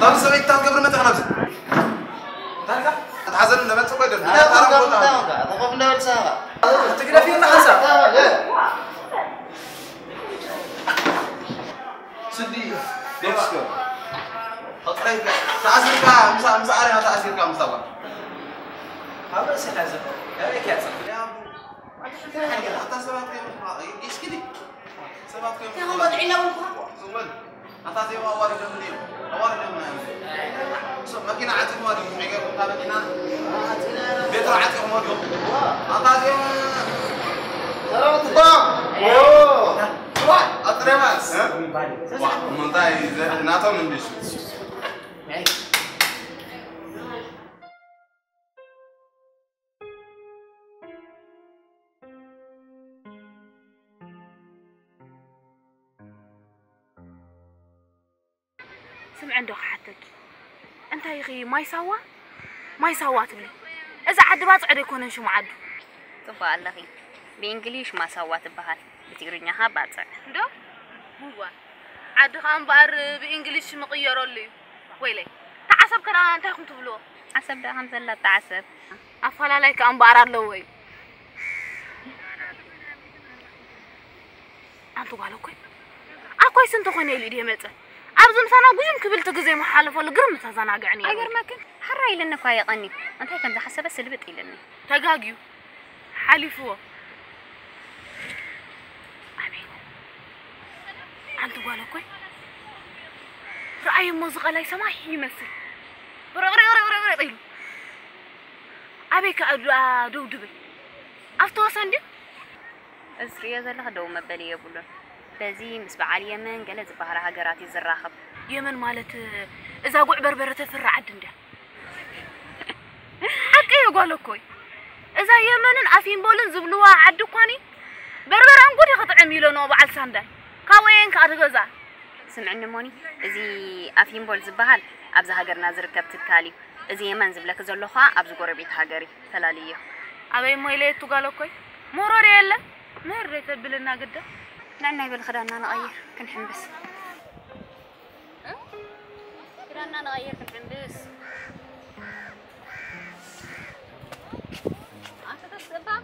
طب سويت تان قبل ما تغنى تلقى تحزن لما تسوي ده لا تقف لا تساوى تقدر في تحسب سدي ديسكو أطلع تأثير كا مسا أنا تأثير كا مستوى هذا سلازم هذا كيف يا أبو حتى سبعة كيلو إيش كذي سبعة كيلو كم وضعنا والله أنت زي ما أوارد مني أوارد مني سو ماكينة عتيق ما دي ميجا كم ماكينة بيتر عتيق ما دي أنت زي ما أترمس واه منتهي ناتو من بيش سمع عنده حتك أنت يا أخي ما يسوى تبلي إذا عد باصعد يكون شو معد طبعا الله بإنجليش ما سوات بحال بتقرينها ها باصع ده هو عد خان بار بإنجليش مغيروا لي ويلي تعصب كنا أنت يكون تبلو عصب ده حمزة لا تعصب أفعل عليك أنبار اللوي أنتو قالوا كوي أكوي سنتو خني لي دي متى أبزم سنة قوم كبلت جزء محلف ولا قرم تزنا قعني أجر ما كن حرّي لنا كوي قني أنت كم حسب السلبت إلني تجاجيو حلفوا أمين أنتو قالوا كوي رأي موزق لا يسمع يمثل برا طيلو أبيك أدو دبي أفتو سندي أسرية زلها دو مبلي يبولون بزي مسبع اليمن قال زبهر هجراتي زراخب يمن مالت إذا قع بربرة تفر عدنده حكي يقولوا كوي إذا يمن أفين بولن زبلوا عدو كاني بربرة أنقول يخطع ميلونو بعد سنداي كوين كأرجزا سمعنا موني إذا أفين بول زبهال أبز هجر نازر كبت الكالي إذا يمن زبلك زلوها أبز قربيت هجري ثلالية أبي مويلة تقولوا كوي مروري إلا مرة تبلنا قدام نعنا بالخدانا نغير كنحنبس خدانا نغير كنحنبس عارفة السبب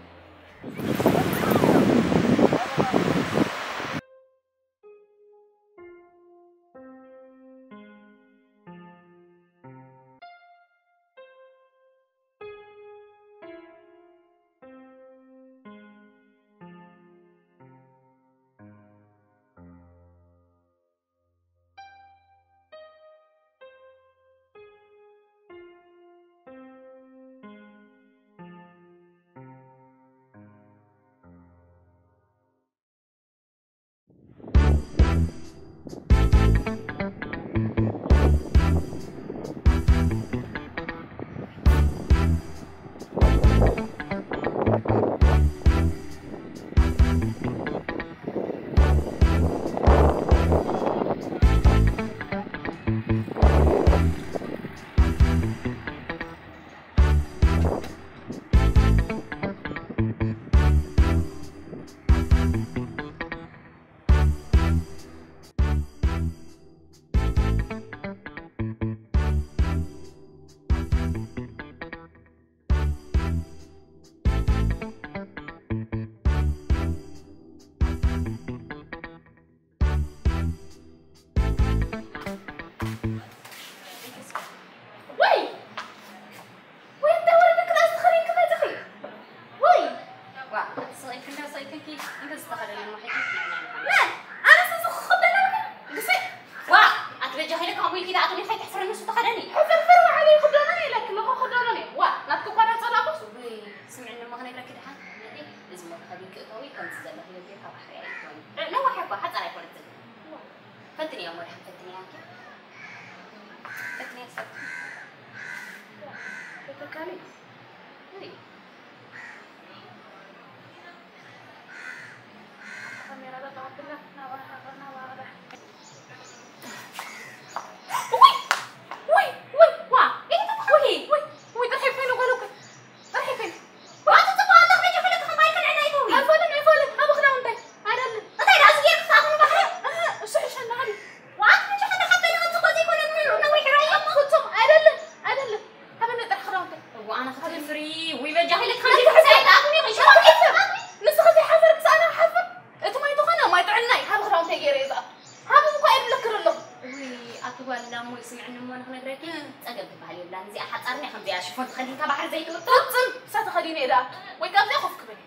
قال لا مو يسمعني مو نحن نقرأكين أقل بحالي ولا نزي أحد أرني خمزي أشوفون تخلين كبحر زي توتر ستخليني إذا ويقام لي خفك بني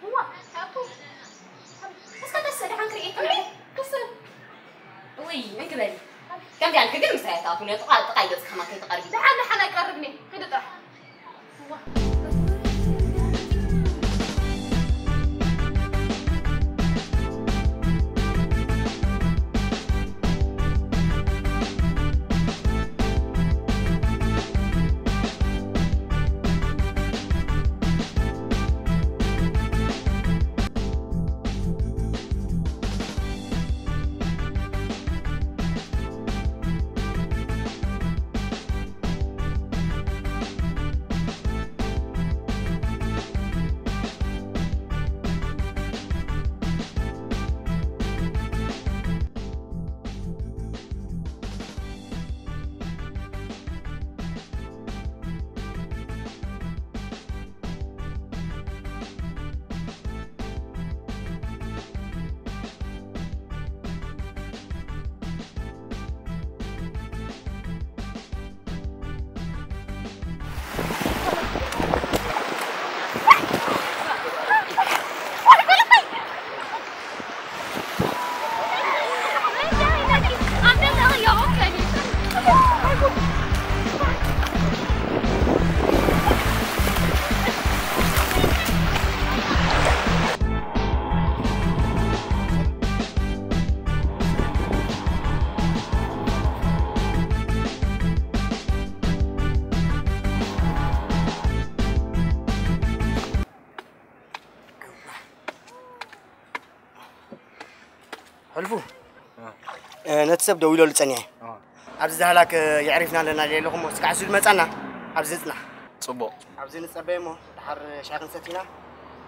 هو أبو بس كده السريع عن كريئة بس وي نقبل كم جال كده مساعدة أبوني تقايد خما كي تقربي لحنا حنا يقربني كده طرح هو حلفو نتسب دويلو لصنيع ابز هلاك يعرفنا لنا ليلهم وسكعسو المصنا ابزصنا صبو ابز نصبيمو دحر شاغن ستينا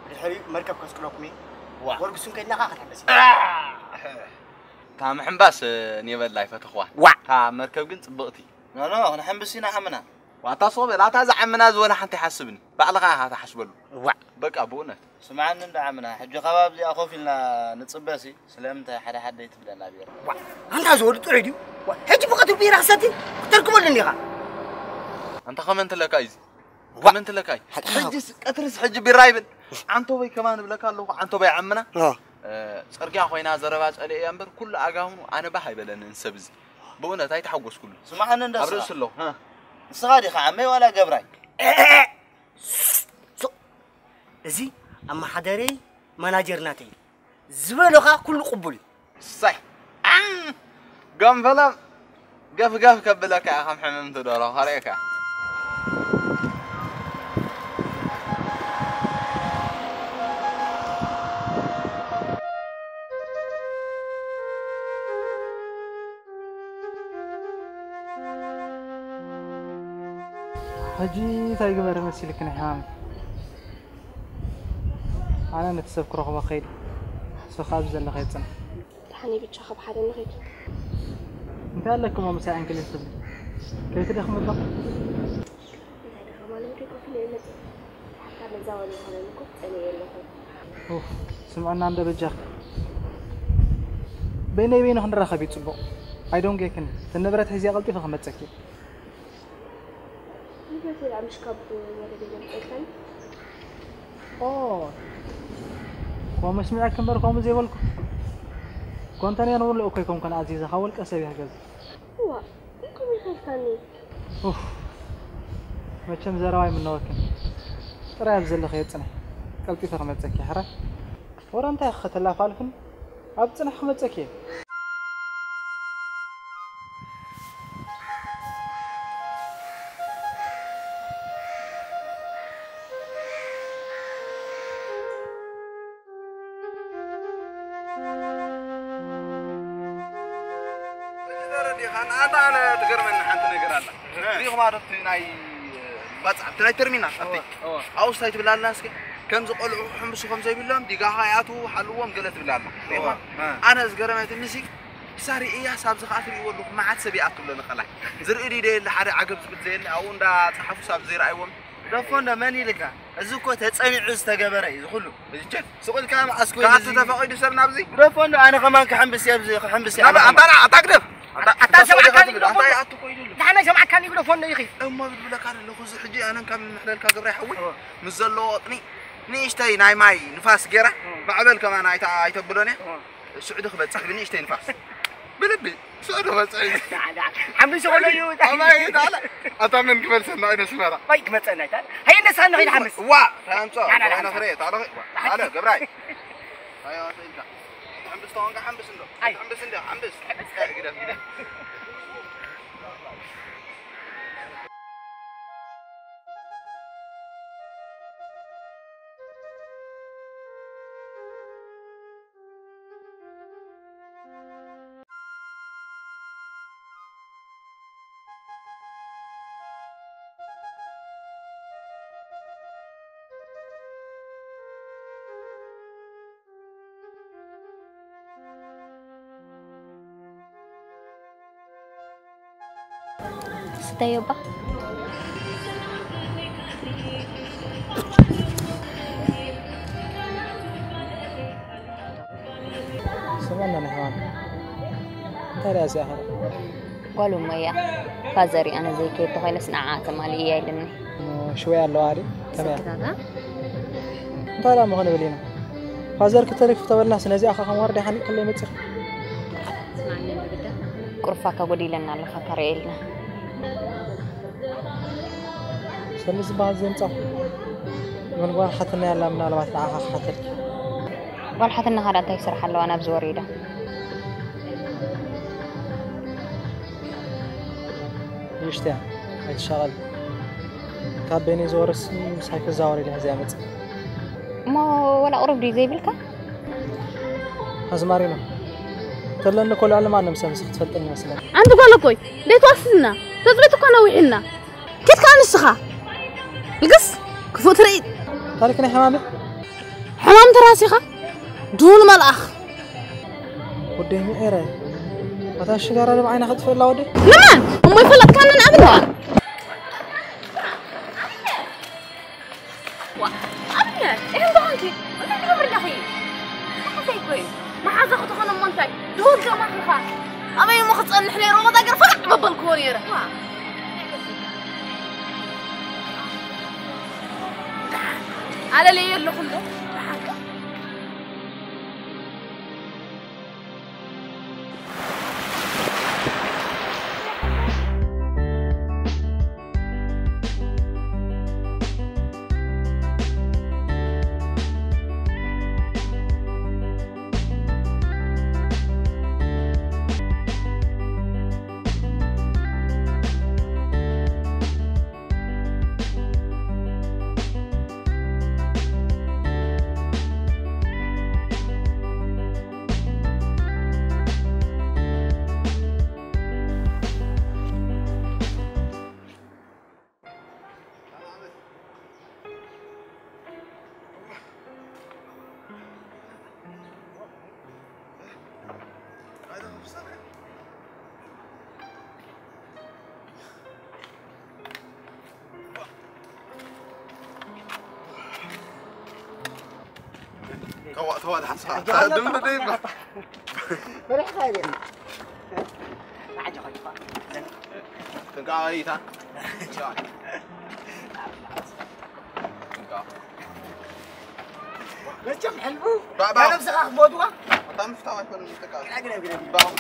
بالحري مركب كسكلوكمي ورقسون كيدنا خاطر بس تا محمباس نيبل لاي فتخوا تا مركب كن صبقتي لا نحمبسينا حمنا واتا صوب لا تا زعمنا زونا حنت يحسبني بعلقا هاتا حسبلو وا بقى ابونا سمعنا ندعمنا حج خباب لي اخوف لنا نصبسي سلامت حدا يتبلنا بير وا انت زول تريدي هجي بقى بير حساتي تركم لني خا انت خمنت لك ايزي خمنت لك اي حج قطرس حج بيرايبل عنتو بي كمان بلك الله عنتو بي عمنا صرقيا خوينا زربا صلي ينبر كل اغاونو انا بحاي بلن انسبزي بونا تاي تحوس كله سمعنا ندس ابرس له ها صغاري خامي ولا قبراي ازي اما حدري مناجرناتي زبلوخا كل قبول صح قام فلا قف كبلك يا خم حمم تدورو خريكا حجي تايقبر مسيلك نحام أنا نتسبك رغم خير سخاب زل خيتنا حني بتشخب حدا نغير انت قال لكم مساء انك اللي تسبك كيف تدخل مطبخ؟ انت دخل ما نريد في الليلة حتى نزاولي هذا نكت أنا يلا اوف سمعنا عند بجاك بيني بينه خنرا خبيت صبو I don't get it النبرة هزي غلطي فخمت سكي يبغى يلعب مش كاب ولا بيجي مثلا اوه قوم اسمعك كم بر قوم زي ولكم كنت انا نقول اوكيكم كان عزيزه حاول كسبي هكذا هو يمكن يخلفني اوف مچم زراوي من نوكن ترى يبزل خيطنا قلبي فخمت سكي حرا ورا انت اختلا فالفن ابصنا خمت سكي أنا تقرمن حنت نقرأ الله. ريح ما رفت ناي بس تناي ترمينا أتي. أو سايت بلا الناس كم زقل حمص خمسة بلام دقة حياته حلوهم قلت بلا الله. أنا زقرمت النسي ساري إيه حساب زخاتي يقولوا ما عاد سبيعت ولا نخلع. زر إيدي اللي حرق عقب زين أو ندا تحفظ ساب زير أيوم. رفونا ماني لك أزوكو تتصنع عز تجبري يدخلوا بيجي سؤال كلام عسكري كات تتفقوا يدسر نابزي رفونا أنا كمان كحنبس يابزي كحنبس لا أنت أتقدر أنت تبدا انت عطو كويدو نحن سمعك كان يقول فون يخي اما بقولك انا لو خذ حجي انا كم نحلل كغبري حوي مزلو وطني نيشتي ناي ماي نفاس غيره بعبل كمان ايتبلوني سعود خبصح بنيشتي نفاس بلبي سعود خبصح حمس ولا يو اما يدالا اتمن قبل سنه انا سمرا بايك متصنع هي الناس انا غير حمس وا فهمت انا خريت على غبراي ايوه انت حمس طونك حمس له حمس كده طيبة سمعنا نحن ترى يا سهر قالوا ميا فازري أنا زي كي تخيل سنعات مالية لني شوية على الواري تمام هذا ترى ما هنا بلينا فازر كترك فتولنا سنزي أخا وردي حن كل يوم تصير اسمعني بدا قرفك قولي لنا اللي فكر إلنا سلز بعض زين صح من قال حتى يلا من على أخا حتى قال حتى النهار أنت يسرح له أنا بزوريده يشتى هتشغل كابيني زورس مسحك الزاوري لها زي عمت ما ولا قرب دي زي بالك هزمارينا تلنا كل علم عنا مسامس تفلتني مثلا عندك ولا كوي ليه توصلنا تزبطك أنا وحنا كيف كان السخا القص كفو تريد تاركني حمامي حمام تراسخة دون ملأخ وديمي إيري هذا الشجرة اللي بعينها خد في الله ودي لمن أمي فلت كان من قبلها أبنى إيه ضعنتي أنا اللي قبل دخيل ما حسي كويس ما حاسة خطوة أنا منتج دون كمان خا أبي ما خص أن إحنا رمضان قرر فقط ببالكون يرى على اللي يرلو خلده تواد حسها دم ديبه بريح خالي تنقع ريتها ليش حلو انا مسخ بودوا طعم فتاوى يكون مستقال قرب باو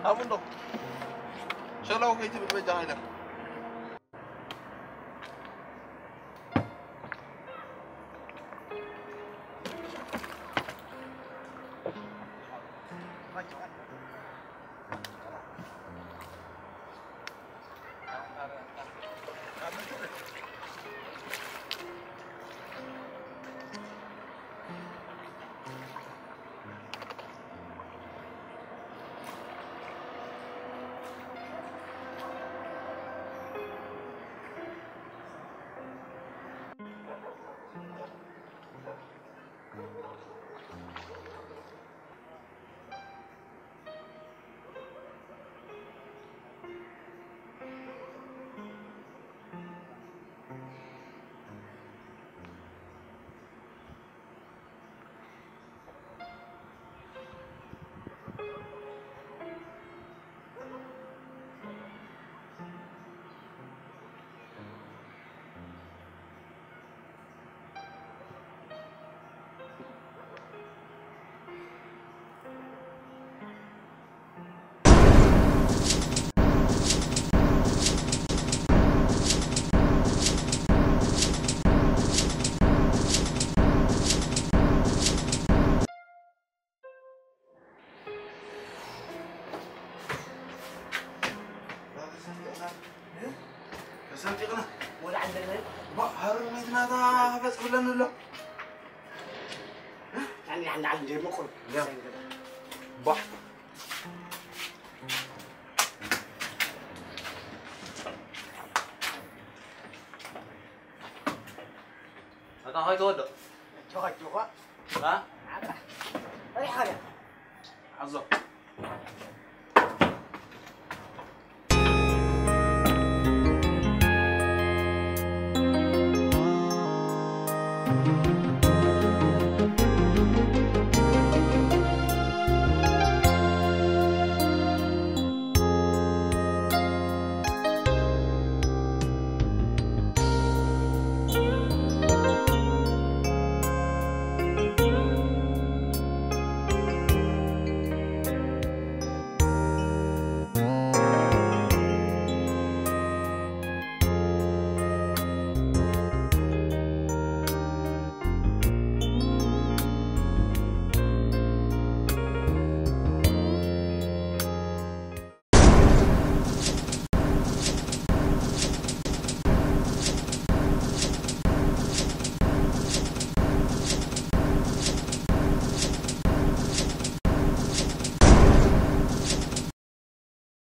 ابو شلو كيتي بالبجان هنا سنتقنا ولا عندنا ما هرب ميتنا تا بس بلن له يعني عند عند مقر بح هذا هاي تودع شوخ ها اي حاجه عزو